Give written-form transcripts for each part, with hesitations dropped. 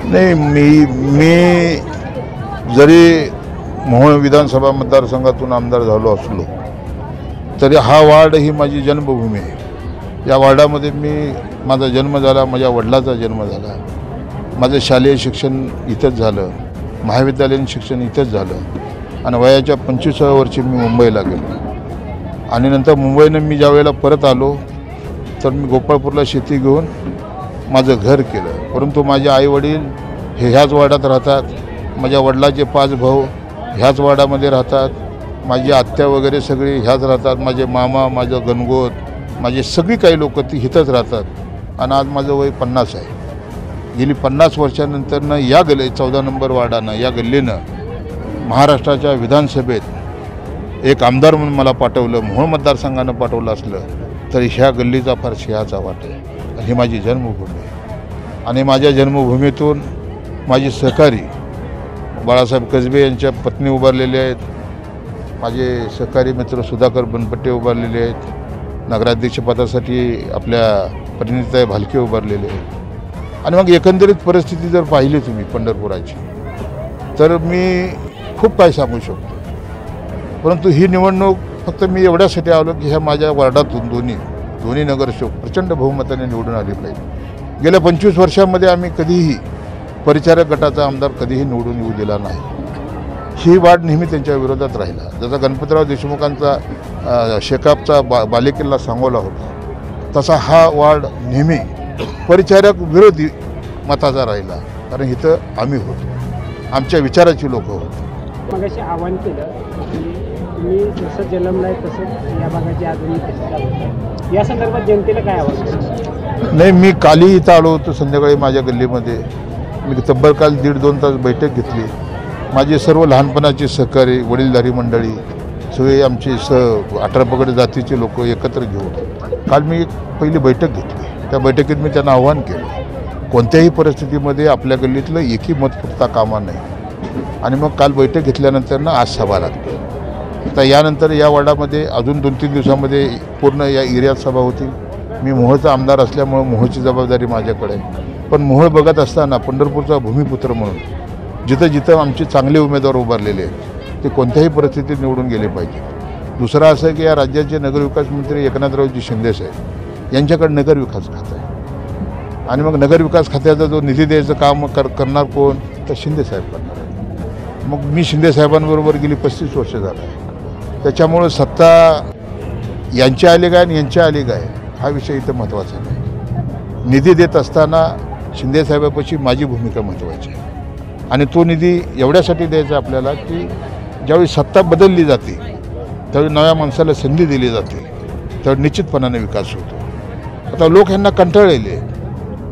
नाही, मी जरी मोहोळ विधानसभा मतदारसंघातून आमदार झालो असलो तरी हा वार्ड ही माझी जन्मभूमी आहे. या वार्डामध्ये माझा जन्म झाला, माझ्या वडिलाचा जन्म झाला, माझं शालेय शिक्षण इथंच झालं, महाविद्यालयीन शिक्षण इथंच झालं आणि वयाच्या 25व्या वर्षी मी मुंबईला गेलो. आणि नंतर मुंबईनं मी ज्या वेळेला परत आलो तर मी गोपाळपूरला शेती घेऊन माझं घर केलं. परंतु माझे आईवडील हे ह्याच वार्डात राहतात, माझ्या वडिलाचे 5 भाऊ ह्याच वार्डामध्ये राहतात, माझी आत्या वगैरे सगळी ह्याच राहतात, माझे मामा, माझं गणगोत, माझे सगळी काही लोक ती इथंच राहतात. आणि आज माझं वय 50 आहे. गेली 50 वर्षानंतरनं या 14 नंबर वार्डानं, या गल्लीनं महाराष्ट्राच्या विधानसभेत एक आमदार म्हणून मला पाठवलं. मोहोळ मतदारसंघानं पाठवलं असलं तरी ह्या गल्लीचा फार सिंहाचा वाटा आहे. ही माझी जन्मभूमी आहे आणि माझ्या जन्मभूमीतून माझी सहकारी बाळासाहेब कसबे यांच्या पत्नी उभारलेले आहेत, माझे सहकारी मित्र सुधाकर बनपट्टे उभारलेले आहेत, नगराध्यक्षपदासाठी आपल्या परिणिताई भालके उभारलेले आहेत. आणि मग एकंदरीत परिस्थिती जर पाहिली तुम्ही पंढरपुराची तर मी खूप काही सांगू शकतो. परंतु ही निवडणूक फक्त मी एवढ्यासाठी आलो की ह्या माझ्या वार्डातून दोन्ही नगरसेवक प्रचंड बहुमताने निवडून आले पाहिजे. गेल्या 25 वर्षामध्ये आम्ही कधीही परिचारक गटाचा आमदार कधीही निवडून येऊ दिला नाही. ही वाढ नेहमी त्यांच्या विरोधात राहिला. जसा गणपतराव देशमुखांचा शेकापचा बालेकिल्ला सांगोला होता तसा हा वार्ड नेहमी परिचारक विरोधी मताचा राहिला. कारण इथं आम्ही होतो, आमच्या विचाराची लोक होतो. मगाशी आवाहन केलं की तुम्ही जसं जन्मलाय तसं या भागाची आधुनिक या संदर्भात जनतेला काय आवाहन? नाही, मी कालही इथं आलो होतो संध्याकाळी माझ्या गल्लीमध्ये. मी तब्बल काल 1.5-2 तास बैठक घेतली. माझे सर्व लहानपणाचे सहकारी, वडीलधारी मंडळी सगळे आमचे 18 पगड जातीचे लोक एकत्र घेऊन काल मी एक पहिली बैठक घेतली. त्या बैठकीत मी त्यांना आव्हान केलं कोणत्याही परिस्थितीमध्ये आपल्या गल्लीतलं एकही मत फुटता कामा नाही. आणि मग काल बैठक घेतल्यानंतर आज सभा लागते. आता यानंतर या वार्डामध्ये अजून 2-3 दिवसामध्ये पूर्ण या एरियात सभा होतील. मी मोहोळचा आमदार असल्यामुळे मोहोळची जबाबदारी माझ्याकडे आहे. पण मोहोळ बघत असताना पंढरपूरचा भूमिपुत्र म्हणून जिथं आमचे चांगले उमेदवार उभारलेले आहेत ते कोणत्याही परिस्थितीत निवडून गेले पाहिजे. दुसरं असं की या राज्याचे नगरविकास मंत्री एकनाथरावजी शिंदेसाहेब यांच्याकडे नगरविकास खातं आहे आणि मग नगरविकास खात्याचा जो निधी द्यायचं काम करणार कोण तर शिंदेसाहेब करणार आहे. मग मी शिंदेसाहेबांबरोबर गेली 35 वर्ष झालं आहे. त्याच्यामुळं सत्ता यांची आली काय आणि यांच्या आली काय हा विषय इथं महत्त्वाचा नाही. निधी देत असताना शिंदेसाहेबापाशी माझी भूमिका महत्त्वाची आहे. आणि तो निधी एवढ्यासाठी द्यायचा आपल्याला की ज्यावेळी सत्ता बदलली जाते त्यावेळी नव्या माणसाला संधी दिली जाते त्यावेळी निश्चितपणाने विकास होतो. आता लोक ह्यांना कंटाळलेले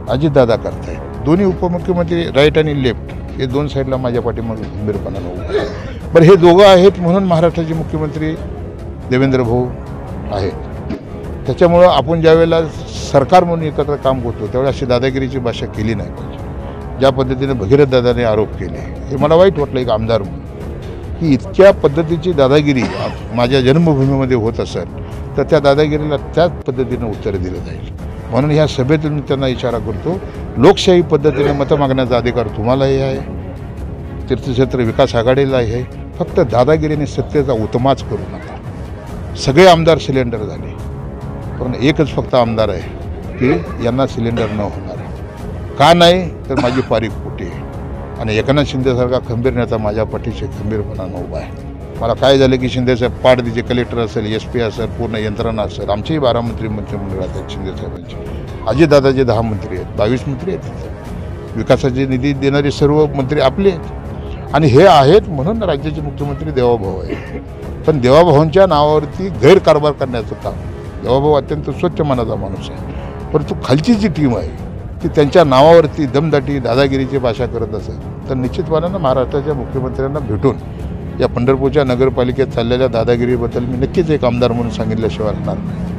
अजितदादा करतायत. दोन्ही उपमुख्यमंत्री राईट आणि लेफ्ट हे 2 साईडला माझ्या पाठीमागे खंबीरपणानं उभे. बरं, हे दोघं आहेत म्हणून महाराष्ट्राचे मुख्यमंत्री देवेंद्र भाऊ आहेत. त्याच्यामुळं आपण ज्यावेळेला सरकार म्हणून एकत्र काम करतो त्यावेळी अशी दादागिरीची भाषा केली नाही पाहिजे. ज्या पद्धतीने भगीरथ दादाने आरोप केले हे मला वाईट वाटलं एक आमदार म्हणून की इतक्या पद्धतीची दादागिरी माझ्या जन्मभूमीमध्ये होत असेल तर त्या दादागिरीला त्याच पद्धतीनं उत्तर दिलं जाईल. म्हणून ह्या सभेतून मी त्यांना इशारा करतो, लोकशाही पद्धतीने मतं मागण्याचा अधिकार तुम्हालाही आहे, तीर्थक्षेत्र विकास आघाडीला आहे. फक्त दादागिरीने सत्तेचा उत्माच करू नका. सगळे आमदार सिलेंडर झाले पण एकच फक्त आमदार आहे की यांना सिलेंडर न होणार. का नाही तर माझी पारीख पोटी आहे आणि एकनाथ शिंदेसारखा खंबीर नेता माझ्या पाठीशी खंबीरपणानं उभा आहे. मला काय झालं की शिंदेसाहेब पाठदीचे कलेक्टर असेल, SP असेल, पूर्ण यंत्रणा असेल, आमचेही 12 मंत्री मंत्रिमंडळात आहेत शिंदेसाहेबांचे. अजितदादाचे 10 मंत्री आहेत, 22 मंत्री आहेत. विकासाचे निधी देणारे सर्व मंत्री आपले आहेत आणि हे आहेत म्हणून राज्याचे मुख्यमंत्री देवाभाऊ आहेत. पण देवाभाऊंच्या नावावरती गैरकारभार करण्याचं काम, देवाभाऊ अत्यंत स्वच्छ मनाचा माणूस आहे, परंतु खालची जी टीम आहे ती त्यांच्या नावावरती दमदाटी दादागिरीची भाषा करत असेल तर निश्चितपणानं महाराष्ट्राच्या मुख्यमंत्र्यांना भेटून या पंढरपूरच्या नगरपालिकेत चाललेल्या दादागिरीबद्दल मी नक्कीच एक आमदार म्हणून सांगितल्याशिवाय राहणार नाही.